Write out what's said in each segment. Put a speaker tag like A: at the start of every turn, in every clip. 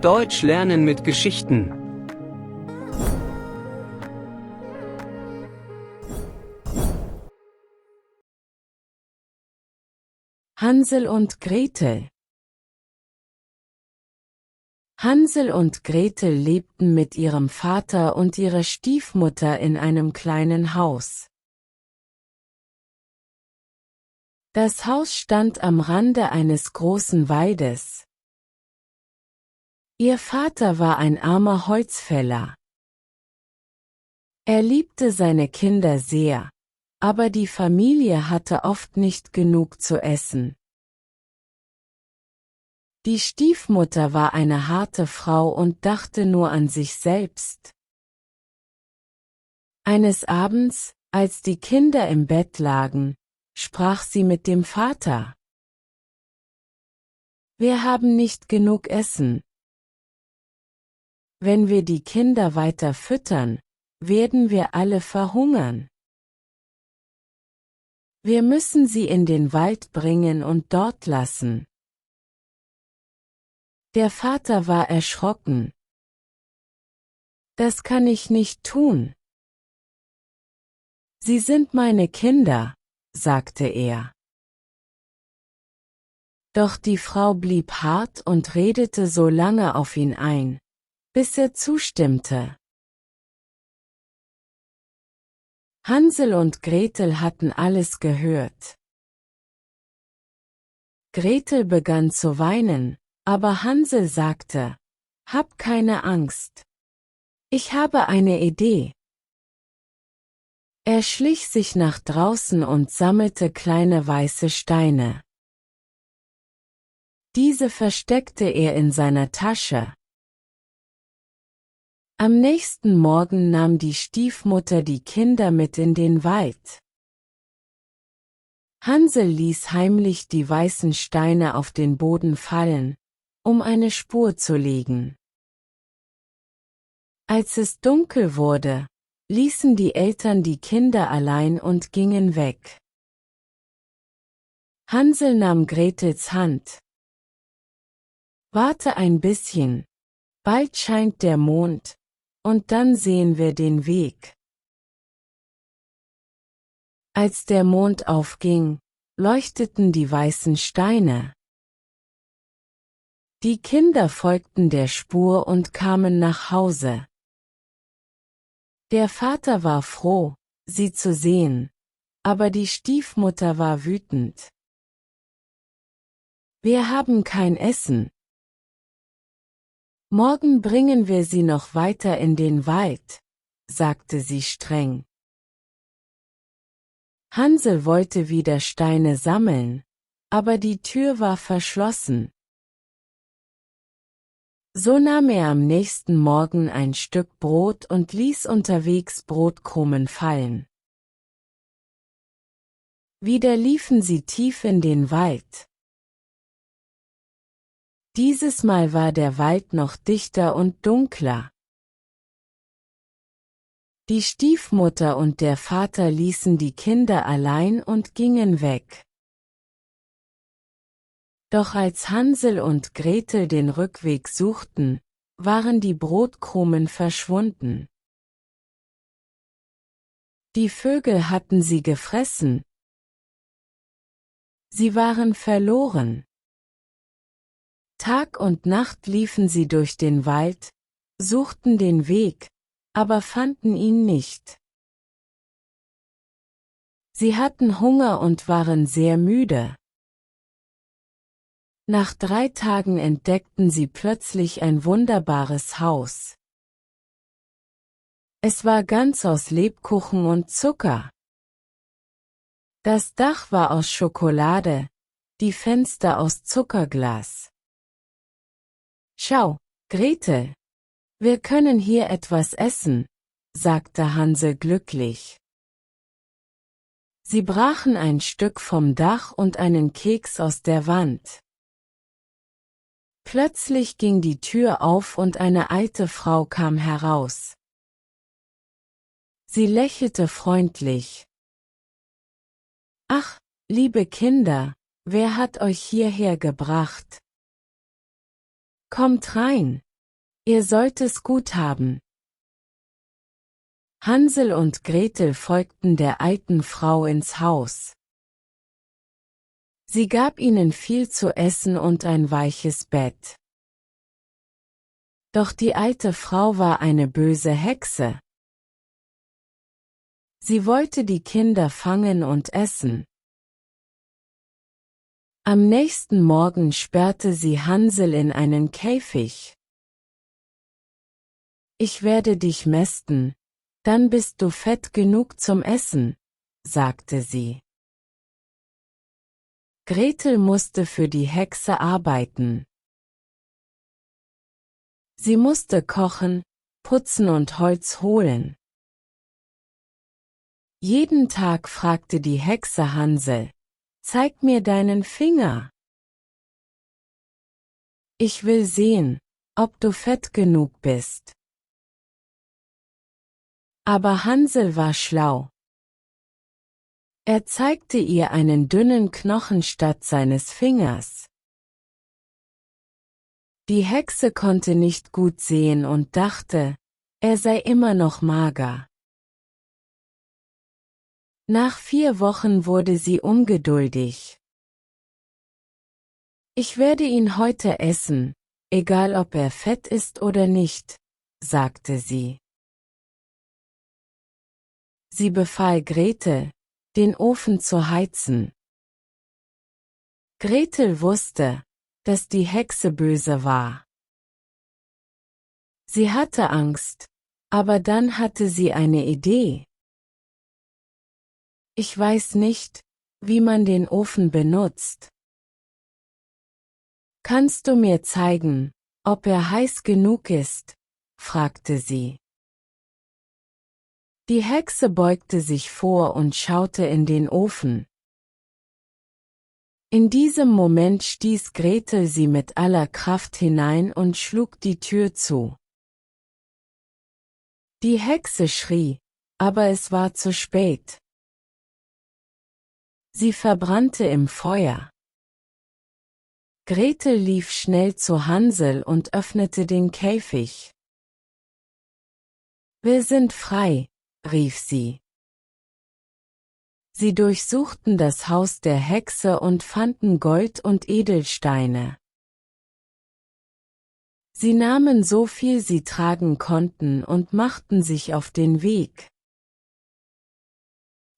A: Deutsch lernen mit Geschichten.
B: Hansel und Gretel. Hansel und Gretel lebten mit ihrem Vater und ihrer Stiefmutter in einem kleinen Haus. Das Haus stand am Rande eines großen Waldes. Ihr Vater war ein armer Holzfäller. Er liebte seine Kinder sehr, aber die Familie hatte oft nicht genug zu essen. Die Stiefmutter war eine harte Frau und dachte nur an sich selbst. Eines Abends, als die Kinder im Bett lagen, sprach sie mit dem Vater. Wir haben nicht genug Essen. Wenn wir die Kinder weiter füttern, werden wir alle verhungern. Wir müssen sie in den Wald bringen und dort lassen. Der Vater war erschrocken. Das kann ich nicht tun. Sie sind meine Kinder, sagte er. Doch die Frau blieb hart und redete so lange auf ihn ein, bis er zustimmte. Hansel und Gretel hatten alles gehört. Gretel begann zu weinen, aber Hansel sagte, Hab keine Angst. Ich habe eine Idee. Er schlich sich nach draußen und sammelte kleine weiße Steine. Diese versteckte er in seiner Tasche. Am nächsten Morgen nahm die Stiefmutter die Kinder mit in den Wald. Hansel ließ heimlich die weißen Steine auf den Boden fallen, um eine Spur zu legen. Als es dunkel wurde, ließen die Eltern die Kinder allein und gingen weg. Hansel nahm Gretels Hand. Warte ein bisschen, bald scheint der Mond, und dann sehen wir den Weg. Als der Mond aufging, leuchteten die weißen Steine. Die Kinder folgten der Spur und kamen nach Hause. Der Vater war froh, sie zu sehen, aber die Stiefmutter war wütend. Wir haben kein Essen. Morgen bringen wir sie noch weiter in den Wald, sagte sie streng. Hansel wollte wieder Steine sammeln, aber die Tür war verschlossen. So nahm er am nächsten Morgen ein Stück Brot und ließ unterwegs Brotkrumen fallen. Wieder liefen sie tief in den Wald. Dieses Mal war der Wald noch dichter und dunkler. Die Stiefmutter und der Vater ließen die Kinder allein und gingen weg. Doch als Hansel und Gretel den Rückweg suchten, waren die Brotkrumen verschwunden. Die Vögel hatten sie gefressen. Sie waren verloren. Tag und Nacht liefen sie durch den Wald, suchten den Weg, aber fanden ihn nicht. Sie hatten Hunger und waren sehr müde. Nach 3 Tagen entdeckten sie plötzlich ein wunderbares Haus. Es war ganz aus Lebkuchen und Zucker. Das Dach war aus Schokolade, die Fenster aus Zuckerglas. Schau, Gretel, wir können hier etwas essen, sagte Hansel glücklich. Sie brachen ein Stück vom Dach und einen Keks aus der Wand. Plötzlich ging die Tür auf und eine alte Frau kam heraus. Sie lächelte freundlich. Ach, liebe Kinder, wer hat euch hierher gebracht? Kommt rein. Ihr sollt es gut haben. Hansel und Gretel folgten der alten Frau ins Haus. Sie gab ihnen viel zu essen und ein weiches Bett. Doch die alte Frau war eine böse Hexe. Sie wollte die Kinder fangen und essen. Am nächsten Morgen sperrte sie Hansel in einen Käfig. Ich werde dich mästen, dann bist du fett genug zum Essen, sagte sie. Gretel musste für die Hexe arbeiten. Sie musste kochen, putzen und Holz holen. Jeden Tag fragte die Hexe Hansel: Zeig mir deinen Finger. Ich will sehen, ob du fett genug bist. Aber Hansel war schlau. Er zeigte ihr einen dünnen Knochen statt seines Fingers. Die Hexe konnte nicht gut sehen und dachte, er sei immer noch mager. Nach 4 Wochen wurde sie ungeduldig. Ich werde ihn heute essen, egal ob er fett ist oder nicht, sagte sie. Sie befahl Gretel, den Ofen zu heizen. Gretel wusste, dass die Hexe böse war. Sie hatte Angst, aber dann hatte sie eine Idee. Ich weiß nicht, wie man den Ofen benutzt. Kannst du mir zeigen, ob er heiß genug ist? Fragte sie. Die Hexe beugte sich vor und schaute in den Ofen. In diesem Moment stieß Gretel sie mit aller Kraft hinein und schlug die Tür zu. Die Hexe schrie, aber es war zu spät. Sie verbrannte im Feuer. Gretel lief schnell zu Hansel und öffnete den Käfig. Wir sind frei, rief sie. Sie durchsuchten das Haus der Hexe und fanden Gold und Edelsteine. Sie nahmen so viel sie tragen konnten und machten sich auf den Weg.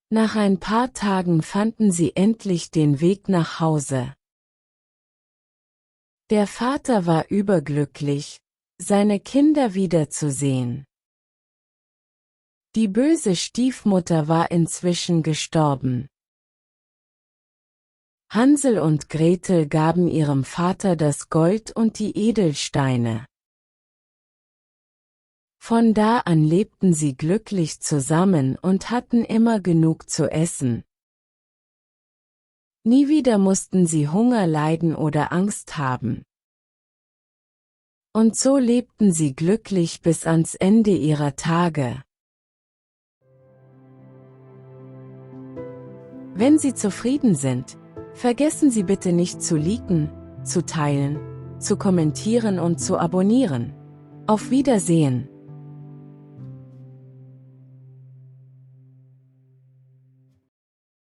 B: Nach ein paar Tagen fanden sie endlich den Weg nach Hause. Der Vater war überglücklich, seine Kinder wiederzusehen. Die böse Stiefmutter war inzwischen gestorben. Hansel und Gretel gaben ihrem Vater das Gold und die Edelsteine. Von da an lebten sie glücklich zusammen und hatten immer genug zu essen. Nie wieder mussten sie Hunger leiden oder Angst haben. Und so lebten sie glücklich bis ans Ende ihrer Tage. Wenn Sie zufrieden sind, vergessen Sie bitte nicht zu liken, zu teilen, zu kommentieren und zu abonnieren. Auf Wiedersehen!